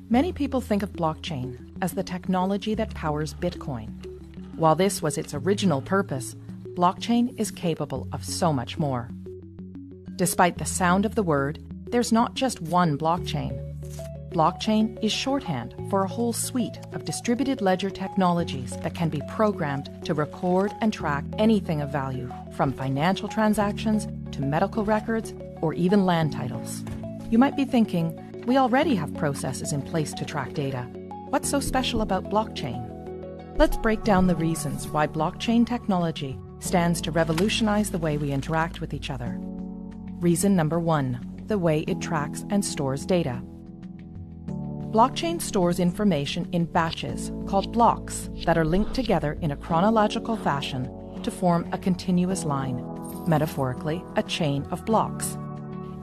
Many people think of blockchain as the technology that powers Bitcoin. While this was its original purpose, blockchain is capable of so much more. Despite the sound of the word, there's not just one blockchain. Blockchain is shorthand for a whole suite of distributed ledger technologies that can be programmed to record and track anything of value, from financial transactions to medical records or even land titles. You might be thinking, we already have processes in place to track data. What's so special about blockchain? Let's break down the reasons why blockchain technology stands to revolutionize the way we interact with each other. Reason number 1, the way it tracks and stores data. Blockchain stores information in batches called blocks that are linked together in a chronological fashion to form a continuous line, metaphorically, a chain of blocks.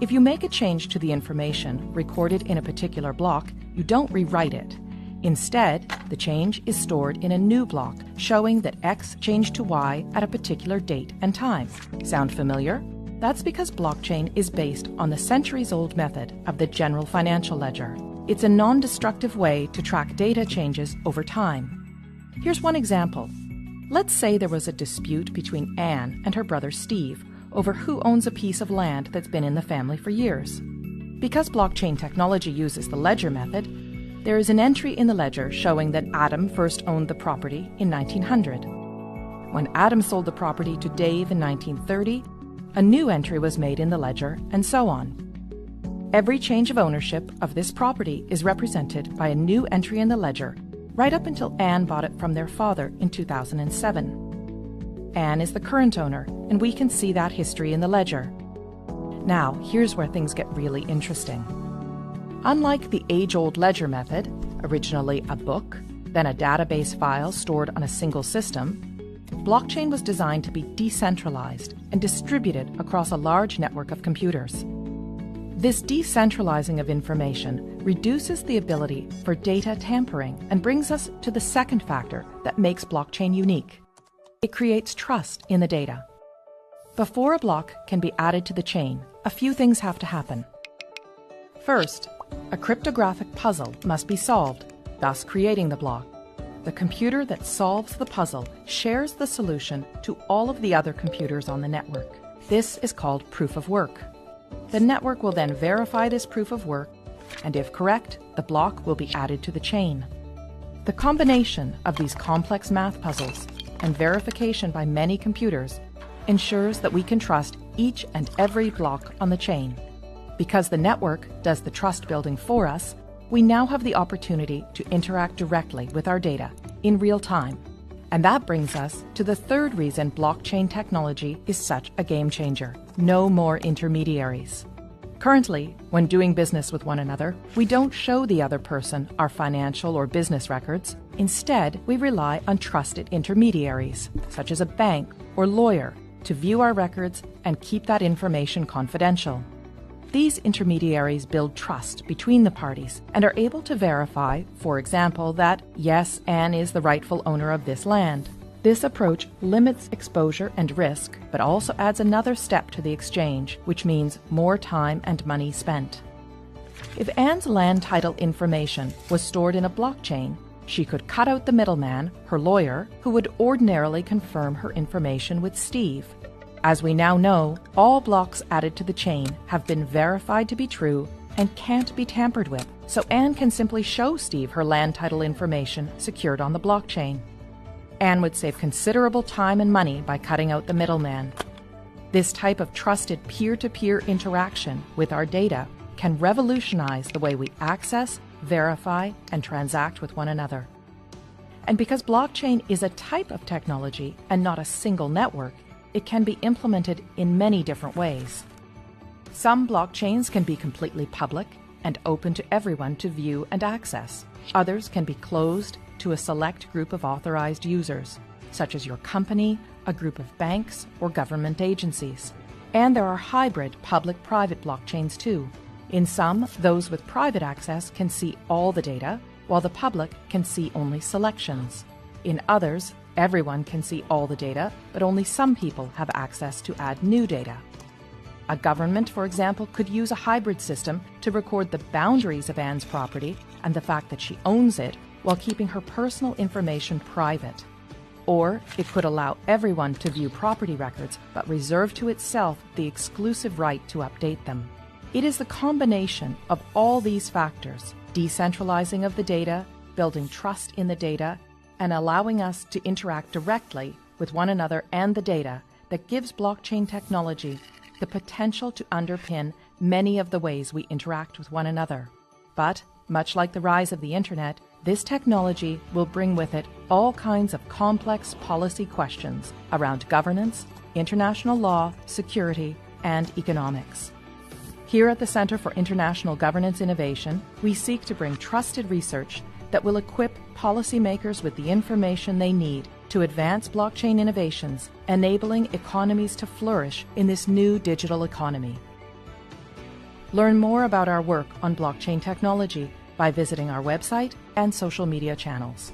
If you make a change to the information recorded in a particular block, you don't rewrite it. Instead, the change is stored in a new block, showing that X changed to Y at a particular date and time. Sound familiar? That's because blockchain is based on the centuries-old method of the general financial ledger. It's a non-destructive way to track data changes over time. Here's one example. Let's say there was a dispute between Anne and her brother Steve over who owns a piece of land that's been in the family for years. Because blockchain technology uses the ledger method, there is an entry in the ledger showing that Adam first owned the property in 1900. When Adam sold the property to Dave in 1930, a new entry was made in the ledger, and so on. Every change of ownership of this property is represented by a new entry in the ledger, right up until Anne bought it from their father in 2007. Anne is the current owner, and we can see that history in the ledger. Now, here's where things get really interesting. Unlike the age-old ledger method, originally a book, then a database file stored on a single system, blockchain was designed to be decentralized and distributed across a large network of computers. This decentralizing of information reduces the ability for data tampering and brings us to the second factor that makes blockchain unique. It creates trust in the data. Before a block can be added to the chain, a few things have to happen. First, a cryptographic puzzle must be solved, thus creating the block. The computer that solves the puzzle shares the solution to all of the other computers on the network. This is called proof of work. The network will then verify this proof of work, and if correct, the block will be added to the chain. The combination of these complex math puzzles and verification by many computers ensures that we can trust each and every block on the chain. Because the network does the trust building for us, we now have the opportunity to interact directly with our data in real time. And that brings us to the third reason blockchain technology is such a game changer: no more intermediaries. Currently, when doing business with one another, we don't show the other person our financial or business records. Instead, we rely on trusted intermediaries, such as a bank or lawyer, to view our records and keep that information confidential. These intermediaries build trust between the parties and are able to verify, for example, that, yes, Anne is the rightful owner of this land. This approach limits exposure and risk, but also adds another step to the exchange, which means more time and money spent. If Anne's land title information was stored in a blockchain, she could cut out the middleman, her lawyer, who would ordinarily confirm her information with Steve. As we now know, all blocks added to the chain have been verified to be true and can't be tampered with, so Anne can simply show Steve her land title information secured on the blockchain. Anne would save considerable time and money by cutting out the middleman. This type of trusted peer-to-peer interaction with our data can revolutionize the way we access, verify, and transact with one another. And because blockchain is a type of technology and not a single network, it can be implemented in many different ways. Some blockchains can be completely public and open to everyone to view and access. Others can be closed to a select group of authorized users, such as your company, a group of banks, or government agencies. And there are hybrid public-private blockchains too. In some, those with private access can see all the data, while the public can see only selections. In others, everyone can see all the data, but only some people have access to add new data. A government, for example, could use a hybrid system to record the boundaries of Anne's property and the fact that she owns it while keeping her personal information private. Or it could allow everyone to view property records but reserve to itself the exclusive right to update them. It is the combination of all these factors, decentralizing of the data, building trust in the data, and allowing us to interact directly with one another and the data, that gives blockchain technology the potential to underpin many of the ways we interact with one another. But, much like the rise of the Internet, this technology will bring with it all kinds of complex policy questions around governance, international law, security, and economics. Here at the Centre for International Governance Innovation, we seek to bring trusted research that will equip policymakers with the information they need to advance blockchain innovations, enabling economies to flourish in this new digital economy. Learn more about our work on blockchain technology by visiting our website and social media channels.